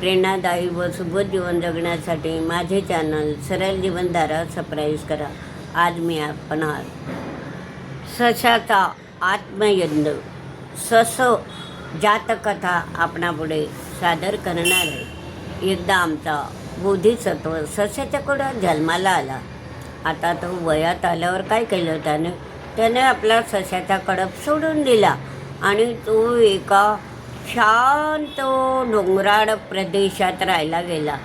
प्रेरणादायी व सुबोध जीवन जगण्यासाठी माझे चॅनल सरळ जीवनधारा सबस्क्राईब करा. आज मी सशाचा आत्मयज्ञ सस जातकथा आपणापुढे सादर करणार आहे. एकदा आमचा बोधिसत्व सशाच्याकडं जन्माला आला. आता तो वयात आल्यावर काय केलं त्याने आपला सशाचा कळप सोडून दिला आणि तो एका शांत डोंगराळ प्रदेशात राहायला गेला.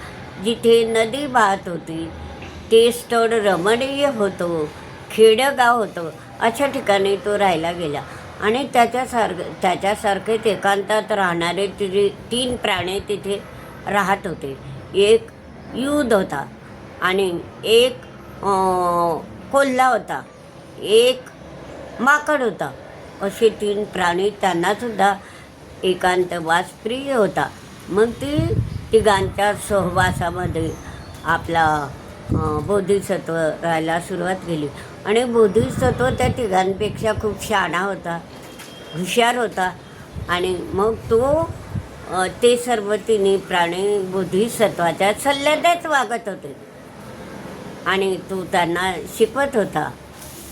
जिथे नदी वाहत होती, ते स्थळ रमणीय होतं, खेडगाव होतं, अशा ठिकाणी तो राहायला गेला. आणि त्याच्यासारखेच एकांतात राहणारे 3 प्राणी तिथे राहत होते. एक युध होता आणि एक कोल्हा होता, एक माकड होता. असे 3 प्राणी त्यांनासुद्धा एकांतवास प्रिय होता. मग ती तिघांच्या सहवासामध्ये आपला बोधिसत्व राहायला सुरुवात केली. आणि बोधिसत्व त्या तिघांपेक्षा खूप शहाणा होता, हुशार होता. आणि मग ते सर्व 3 प्राणी बोधिसत्वाच्या सल्ल्यानेच वागत होते. आणि तो त्यांना शिकवत होता.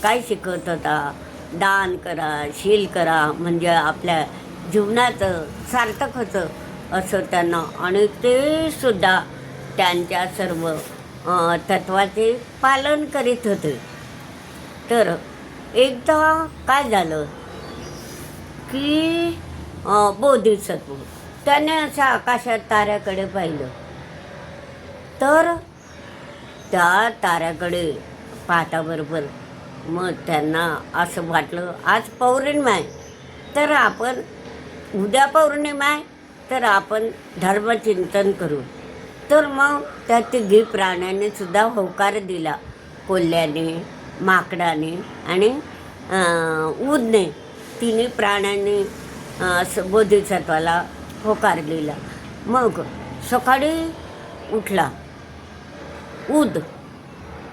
काय शिकवत होता? दान करा, शील करा, म्हणजे आपल्या जीवनाचं सार्थक होतं असं त्यांना. आणि ते सुद्धा त्यांच्या सर्व तत्वाचे पालन करीत होते. तर एकदा काय झालं की बोधिसत्व त्याने असं आकाशात ताऱ्याकडे पाहिलं. तर त्या ताऱ्याकडे पाहताबरोबर मग त्यांना असं वाटलं, आज पौर्णिमा आहे, तर आपण उद्या पौर्णिमा आहे, तर आपण धर्मचिंतन करू. तर मग त्या 3 प्राण्यांनी सुद्धा होकार दिला. कोल्ह्याने, माकडाने आणि उदने 3 प्राण्यांनी बोधिसत्वाला होकार दिला. मग सकाळी उठला उद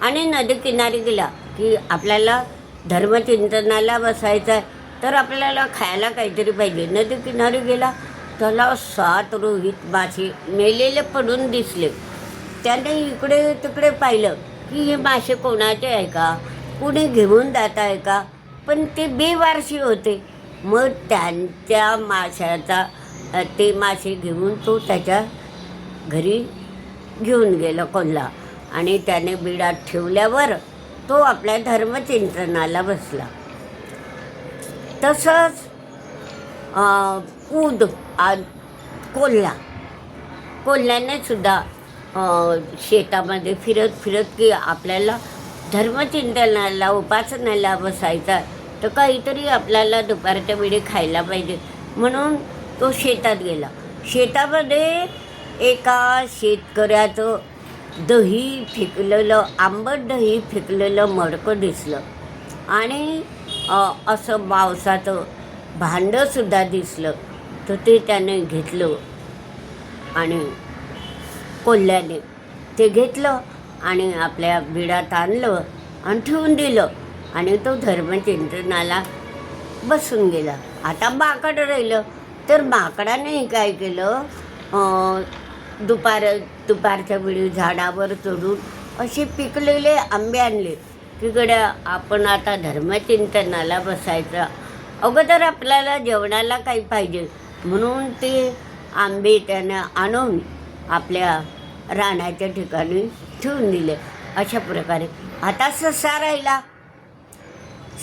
आणि नदीकिनारी गेला की आपल्याला धर्मचिंतनाला बसायचं आहे, तर आपल्याला खायला काहीतरी पाहिजे. नदीकिनारी गेला, त्याला 7 रोहित मासे मेलेले पडून दिसले. त्याने इकडे तिकडे पाहिलं की हे मासे कोणाचे आहे का, कुणी घेऊन जात आहे का, पण ते बेवारशी होते. मग त्यांच्या माशाचा ते मासे घेऊन तो त्याच्या घरी घेऊन गेला कोल्हा. आणि त्याने बिडात ठेवल्यावर तो आपल्या धर्मचिंतनाला बसला. तसंच कोल्ह्याने सुद्धा शेतामध्ये फिरत की आपल्याला धर्मचिंतनाला, उपासनाला बसायचा, तर काहीतरी आपल्याला दुपारच्या वेळी खायला पाहिजे, म्हणून तो शेतात गेला. शेतामध्ये एका शेतकऱ्याचं दही फेकलेलं, आंबट दही फेकलेलं मडकं दिसलं. आणि असं मांसाचं भांडंसुद्धा दिसलं. तर ते त्याने घेतलं आणि कोल्ह्याने ते घेतलं आणि आपल्या बिडात आणलं आणि ठेवून दिलं. आणि तो धर्मचिंतनाला बसून गेला. आता माकड राहिलं. तर माकडाने काय केलं, दुपारच्या वेळी झाडावर चढून असे पिकलेले आंबे आणले की गड्या आपण आता धर्मचिंतनाला बसायचं, अगोदर आपल्याला जेवणाला काही पाहिजे, म्हणून ते आंबे त्यानं आणून आपल्या रानाच्या ठिकाणी ठेवून दिले. अशा प्रकारे आता ससा राहिला.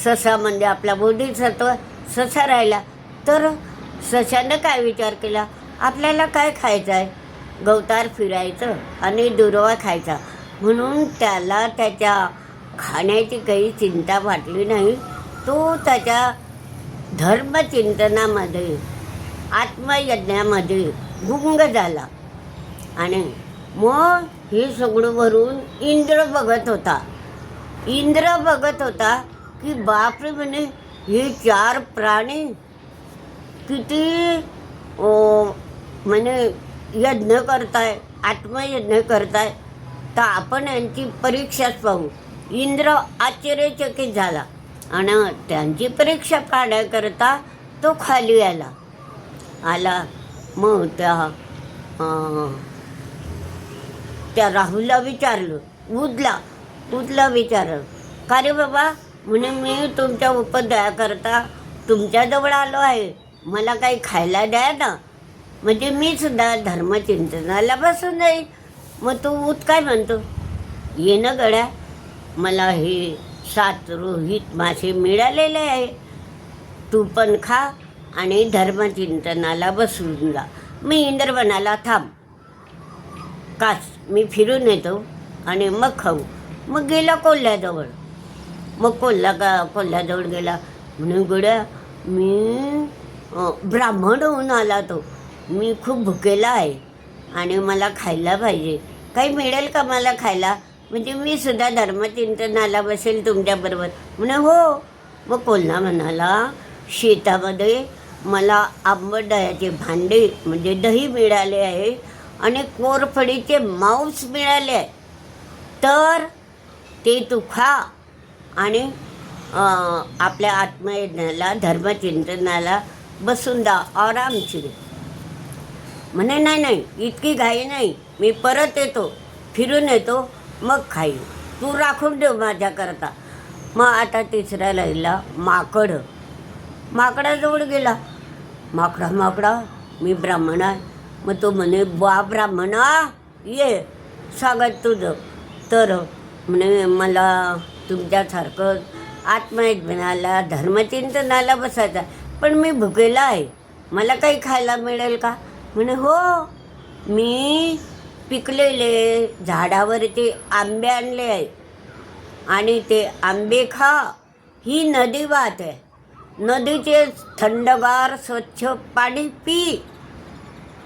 ससा म्हणजे आपला बोधिसत्व ससा राहिला. तर सशानं काय विचार केला, आपल्याला काय खायचं आहे, गवतार फिरायचं आणि दुर्वा खायचा, म्हणून त्याला त्याच्या खाण्याची काही चिंता वाटली नाही. तो त्याच्या धर्मचिंतनामध्ये, आत्मयज्ञामध्ये गुंग झाला. आणि मग हे सगळं वरून इंद्र बघत होता की बापरे, म्हणे हे 4 प्राणी किती म्हणे यज्ञ करताय, आत्मयज्ञ करताय, तर आपण यांची परीक्षाच पाहू. इंद्र आश्चर्यचकित झाला आणि त्यांची परीक्षा पाहण्याकरता तो खाली आला. मग त्या अं, त्या राहुलला विचारलं, उदला विचारलं, का रे बाबा, म्हणे मी तुमच्या उपदया करता तुमच्याजवळ आलो आहे, मला काही खायला द्या ना, म्हणजे मी सुद्धा धर्मचिंतनाला बसून जाईल. मग तू उत काय म्हणतो, ये ना गड्या, मला हे 7 रोहित मासे मिळालेले आहे, तू पण खा आणि धर्मचिंतनाला बसून जा. मी इंद्र म्हणाला, थांब काच, मी फिरून येतो आणि मग खाऊ. मग गेला कोल्ह्याजवळ. मग कोल्ह्याजवळ गेला, म्हणून गड्या मी ब्राह्मण होऊन आला, तो मी खूप भुकेला आहे आणि मला खायला पाहिजे, काही मिळेल का मला खायला, म्हणजे मी सुद्धा धर्मचिंतनाला बसेल तुमच्याबरोबर. म्हणे हो. मग कोल्हा म्हणाला, शेतामध्ये मला आंबट दह्याचे भांडे म्हणजे दही मिळाले आहे आणि कोरफडीचे मांस मिळाले आहे, तर ते तू खा आणि आपल्या आत्मयज्ञाला धर्मचिंतनाला बसून जा आरामशीर. म्हणे नाही, इतकी घाई नाही, मी परत येतो, फिरून येतो, मग खाईल, तू राखून ठेव माझ्याकरता. मग आता तिसरा राहिला माकडाजवळ गेला. माकडा, मी ब्राह्मण आहे. मग तो म्हणे, बा ब्राह्मणा, ये स्वागत तुझं. तर म्हणे मला तुमच्यासारखं आत्मयज्ञाला धर्मचिंतनाला बसायचं, पण मी भुकेला आहे, मला काही खायला मिळेल का. म्हणे हो, मी पिकलेले झाडावरचे आंबे आणले आहे आणि ते आंबे खा. ही नदी वाहत आहे, नदीचे थंडगार स्वच्छ पाणी पी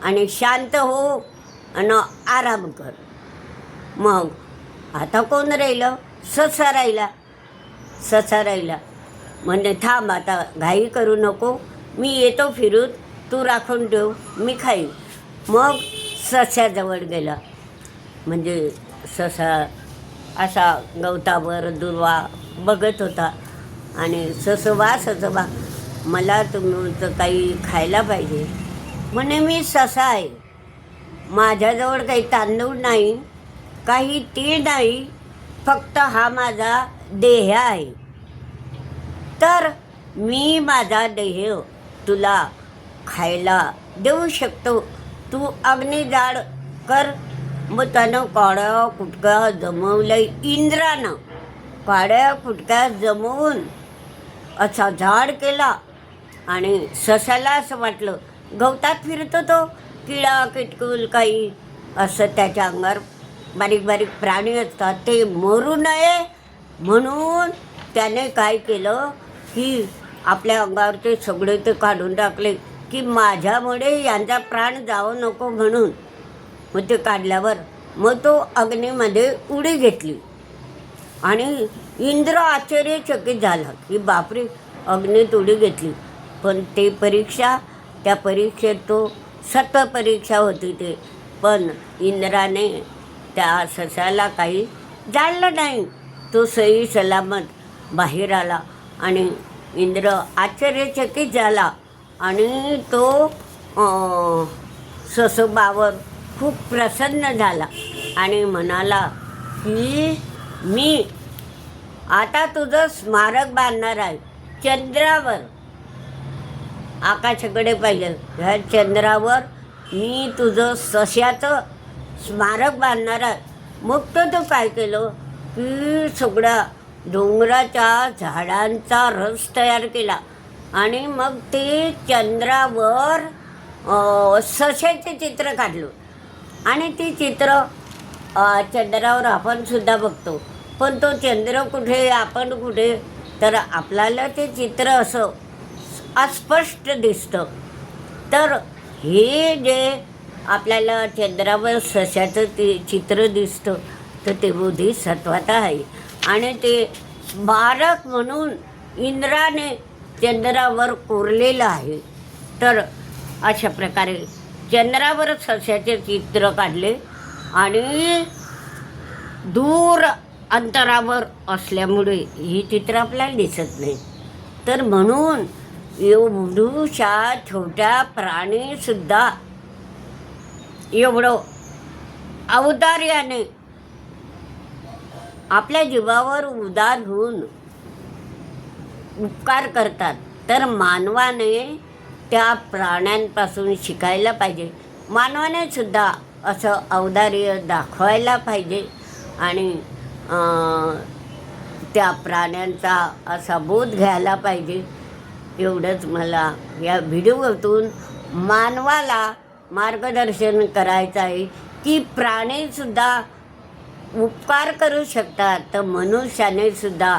आणि शांत हो आणि आराम कर. मग आता कोण राहिलं, ससा राहिला. म्हणजे थांब, आता घाई करू नको, मी येतो फिरून, तू राखून ठेव, मी खाईन. मग सस्याजवळ गेला. म्हणजे ससा असा गवतावर दुर्वा बघत होता आणि ससोबा मला तुमचं काही खायला पाहिजे. म्हणे मी ससा आहे, माझ्याजवळ काही तांदूळ नाही, काही तीळ नाही, फक्त हा माझा देह आहे, तर मी माझा देह तुला खायला देऊ शकतो, तू अग्नी जाळ कर. मग त्यानं काड्या कुटक्या जमवल्या, इंद्रानं काड्या कुटक्या जमवून असा झाड केला आणि ससाला असं वाटलं, गवतात फिरतो तो किडा किटकुल काही असं त्याच्या अंगावर बारीक प्राणी असतात, ते मरू नये म्हणून त्याने काय केलं की आपल्या अंगावरचे सगळे ते काढून टाकले, की माझ्यामुळे यांचा प्राण जावं नको म्हणून. मग ते काढल्यावर मग तो अग्नीमध्ये उडी घेतली आणि इंद्र आश्चर्यचकित झाला की बापरे, अग्नीत उडी घेतली. पण ते त्या परीक्षेत तो सत्वपरीक्षा होती ते, पण इंद्राने त्या ससाला काही जाळलं नाही, तो सही सलामत बाहेर आला आणि इंद्र आश्चर्यचकित झाला आणि तो ससोबावर खूप प्रसन्न झाला आणि म्हणाला की मी आता तुझं स्मारक बांधणार आहे चंद्रावर. आकाशाकडे पाहिलं, ह्या चंद्रावर मी तुझं सस्याचं स्मारक बांधणार आहे. मग तो काय केलं की सगळ्या डोंगराच्या झाडांचा रस तयार केला आणि मग ते चंद्रावर सस्याचे चित्र काढलं आणि ती चित्र चंद्रावर आपण सुद्धा बघतो, पण तो चंद्र कुठे, आपण कुठे, तर आपल्याला ते चित्र असं अस्पष्ट दिसतं. तर हे जे आपल्याला चंद्रावर सस्याचं ते चित्र दिसतं, तर ते बोधिसत्वात आहे आणि ते स्मारक म्हणून इंद्राने चंद्रावर कोरलेलं आहे. तर अशा प्रकारे चंद्रावर सस्याचे चित्र काढले आणि दूर अंतरावर असल्यामुळे ही चित्र आपल्याला दिसत नाही, तर म्हणून एवढूशा छोट्या प्राणीसुद्धा एवढं औदार्याने आपल्या जीवावर उदार होऊन उपकार करतात, तर मानवाने त्या प्राण्यांपासून शिकायला पाहिजे. मानवाने सुद्धा असं औदार्य दाखवायला पाहिजे आणि त्या प्राण्यांचा असा बोध घ्यायला पाहिजे. एवढंच मला या व्हिडिओतून मानवाला मार्गदर्शन करायचं आहे की प्राणीसुद्धा उपकार करू शकतात, तर मनुष्याने सुद्धा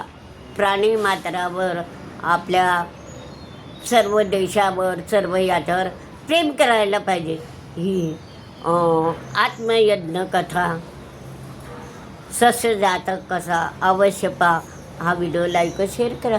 प्राणी मात्रावर, आपल्या सर्व देशावर, सर्व याच्यावर प्रेम करायला पाहिजे. ही आत्मयज्ञ कथा, सस्यजातक कसा अवश्य पहा. हा व्हिडिओ लाईक व शेअर करा.